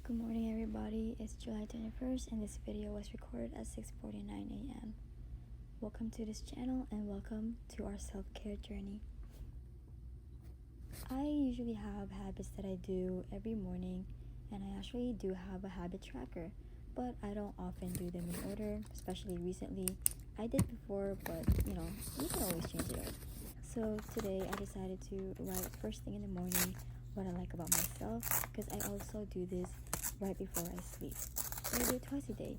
Good morning everybody, it's July 21st and this video was recorded at 6:49 a.m. Welcome to this channel and welcome to our self-care journey. I usually have habits that I do every morning, and I actually do have a habit tracker, but I don't often do them in order, especially recently. I did before, but you can always change it up. So today I decided to write first thing in the morning what I like about myself, because I also do this right before I sleep. So I do it twice a day.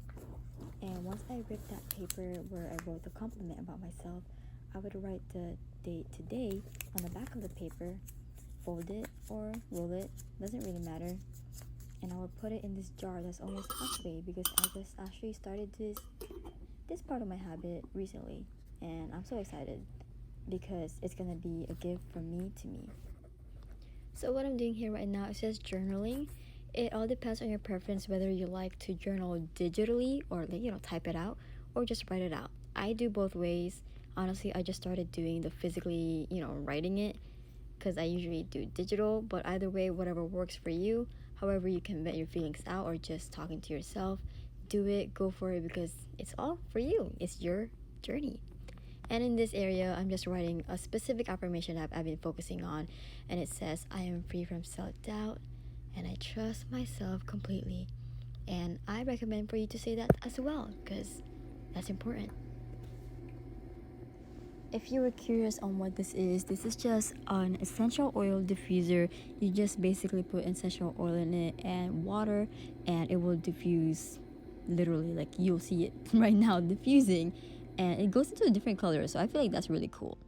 And once I ripped that paper where I wrote the compliment about myself, I would write the date today on the back of the paper, fold it or roll it, doesn't really matter, and I would put it in this jar that's almost halfway, because I just actually started this part of my habit recently, and I'm so excited because it's gonna be a gift from me to me. So what I'm doing here right now is just journaling. It all depends on your preference, whether you like to journal digitally or type it out, or just write it out. I do both ways. Honestly, I just started doing the physically writing it, because I usually do digital, but either way, whatever works for you, however you can vent your feelings out or just talking to yourself, do it, go for it, because it's all for you. It's your journey. And in this area, I'm just writing a specific affirmation that I've been focusing on, and it says, I am free from self-doubt and I trust myself completely. And I recommend for you to say that as well, because that's important. If you were curious on what this is just an essential oil diffuser. You just basically put essential oil in it and water, and it will diffuse. Literally, like, you'll see it right now diffusing, and it goes into a different color, so I feel like that's really cool.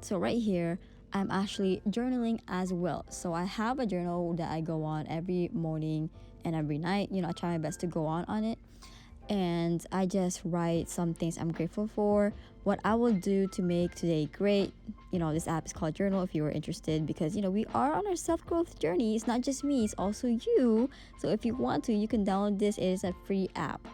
So right here, I'm actually journaling as well. So I have a journal that I go on every morning and every night. I try my best to go on it, and I just write some things I'm grateful for, what I will do to make today great. This app is called Journal if you were interested, because we are on our self-growth journey. It's not just me, it's also you. So if you want to, you can download this. It is a free app.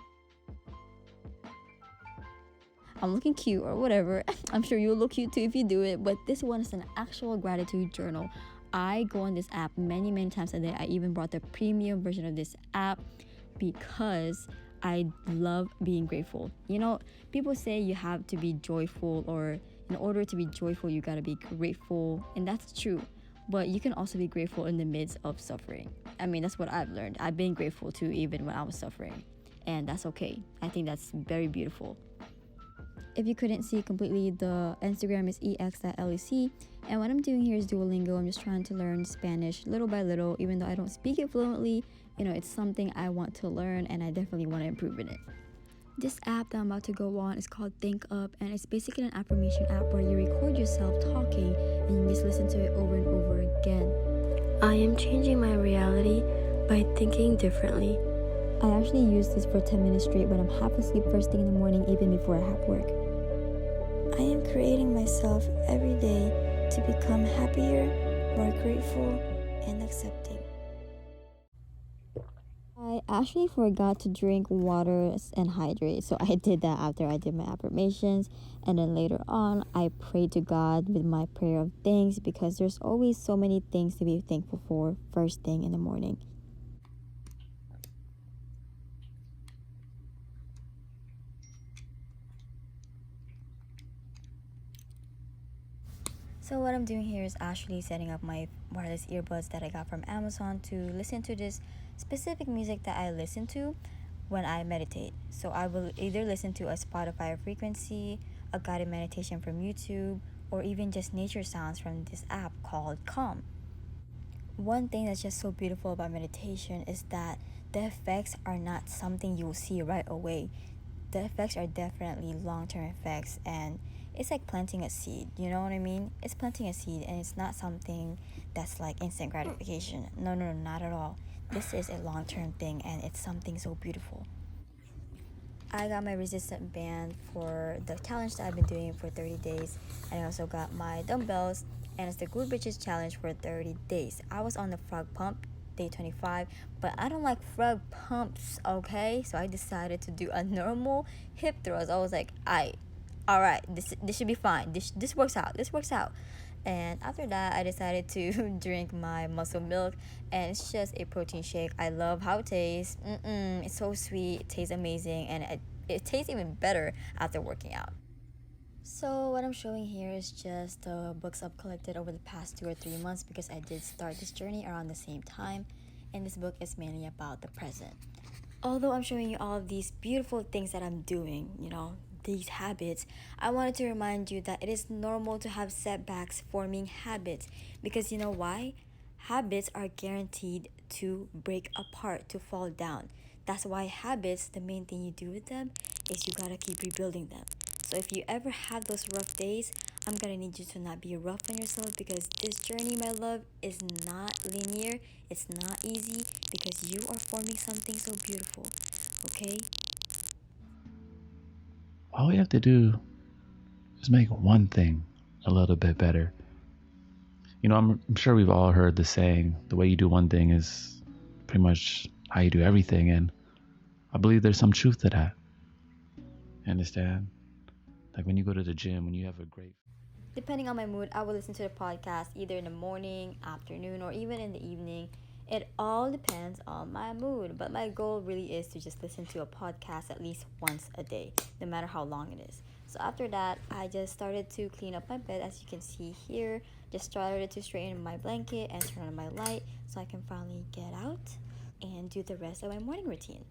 I'm looking cute or whatever. I'm sure you'll look cute too if you do it, but this one is an actual gratitude journal. I go on this app many times a day. I even brought the premium version of this app because I love being grateful. People say you have to be joyful, or in order to be joyful, you gotta be grateful, and that's true. But you can also be grateful in the midst of suffering. I mean, that's what I've learned. I've been grateful too, even when I was suffering, and that's okay. I think that's very beautiful. If you couldn't see completely, the Instagram is ex.lec, and what I'm doing here is Duolingo. I'm just trying to learn Spanish little by little, even though I don't speak it fluently. It's something I want to learn, and I definitely want to improve in it. This app that I'm about to go on is called Think Up, and it's basically an affirmation app where you record yourself talking and you just listen to it over and over again. I am changing my reality by thinking differently. I actually use this for 10 minutes straight when I'm half asleep first thing in the morning, even before I have work. I am creating myself every day to become happier, more grateful, and accepting. I actually forgot to drink water and hydrate, so I did that after I did my affirmations, and then later on I prayed to God with my prayer of thanks, because there's always so many things to be thankful for first thing in the morning. So what I'm doing here is actually setting up my wireless earbuds that I got from Amazon to listen to this specific music that I listen to when I meditate. So I will either listen to a Spotify frequency, a guided meditation from YouTube, or even just nature sounds from this app called Calm. One thing that's just so beautiful about meditation is that the effects are not something you'll see right away. The effects are definitely long-term effects, and it's like planting a seed, you know what I mean? It's planting a seed, and it's not something that's like instant gratification. No, not at all. This is a long-term thing, and it's something so beautiful. I got my resistant band for the challenge that I've been doing for 30 days, and I also got my dumbbells, and it's the glute bridges challenge for 30 days. I was on the frog pump day 25, but I don't like frog pumps, okay? So I decided to do a normal hip thrust. I was like, all right, this should be fine. This works out. And after that, I decided to drink my muscle milk, and it's just a protein shake. I love how it tastes. It's so sweet, it tastes amazing, and it tastes even better after working out. So what I'm showing here is just the books I've collected over the past 2 or 3 months because I did start this journey around the same time, and this book is mainly about the present. Although I'm showing you all of these beautiful things that I'm doing, these habits, I wanted to remind you that it is normal to have setbacks forming habits, because you know why? Habits are guaranteed to break apart, to fall down. That's why habits, the main thing you do with them is you gotta keep rebuilding them. So if you ever have those rough days, I'm gonna need you to not be rough on yourself, because this journey, my love, is not linear. It's not easy, because you are forming something so beautiful. Okay? All we have to do is make one thing a little bit better. I'm sure we've all heard the saying, the way you do one thing is pretty much how you do everything. And I believe there's some truth to that. You understand? Like when you go to the gym, when you have a great... Depending on my mood, I will listen to the podcast either in the morning, afternoon, or even in the evening. It all depends on my mood, but my goal really is to just listen to a podcast at least once a day, no matter how long it is. So after that, I just started to clean up my bed, as you can see here. Just started to straighten my blanket and turn on my light so I can finally get out and do the rest of my morning routine.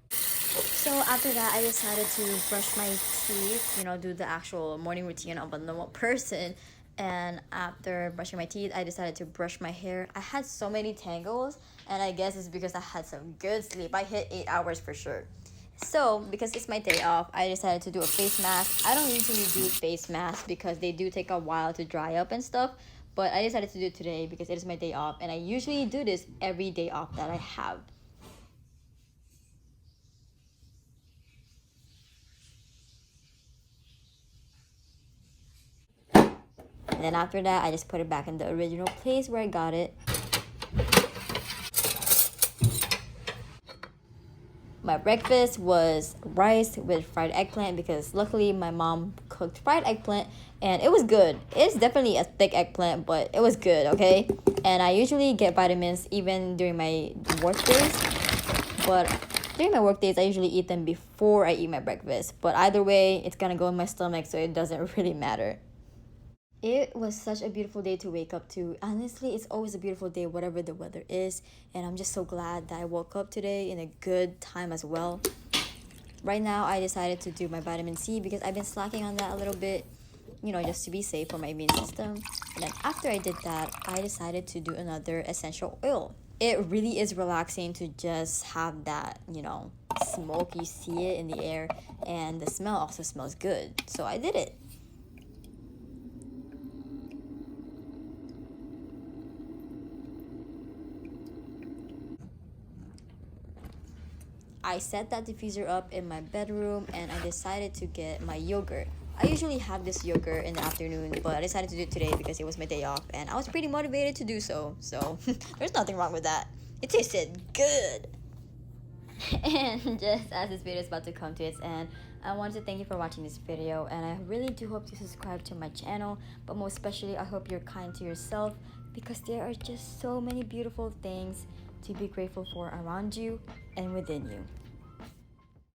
So after that, I decided to brush my teeth, do the actual morning routine of a normal person. And after brushing my teeth, I decided to brush my hair. I had so many tangles, and I guess it's because I had some good sleep. I hit 8 hours for sure. So, because it's my day off, I decided to do a face mask. I don't usually do face masks because they do take a while to dry up and stuff. But I decided to do it today because it is my day off, and I usually do this every day off that I have. And then after that, I just put it back in the original place where I got it. My breakfast was rice with fried eggplant, because luckily my mom cooked fried eggplant and it was good. It's definitely a thick eggplant, but it was good, okay? And I usually get vitamins even during my work days, but during my work days, I usually eat them before I eat my breakfast. But either way, it's gonna go in my stomach, so it doesn't really matter. It was such a beautiful day to wake up to. Honestly, it's always a beautiful day, whatever the weather is. And I'm just so glad that I woke up today in a good time as well. Right now, I decided to do my vitamin C because I've been slacking on that a little bit, just to be safe for my immune system. And then after I did that, I decided to do another essential oil. It really is relaxing to just have that, smoke. You see it in the air, and the smell also smells good. So I did it. I set that diffuser up in my bedroom, and I decided to get my yogurt. I usually have this yogurt in the afternoon, but I decided to do it today because it was my day off and I was pretty motivated to do so. So there's nothing wrong with that. It tasted good. And just as this video is about to come to its end, I wanted to thank you for watching this video, and I really do hope to subscribe to my channel, but most especially I hope you're kind to yourself, because there are just so many beautiful things to be grateful for around you and within you.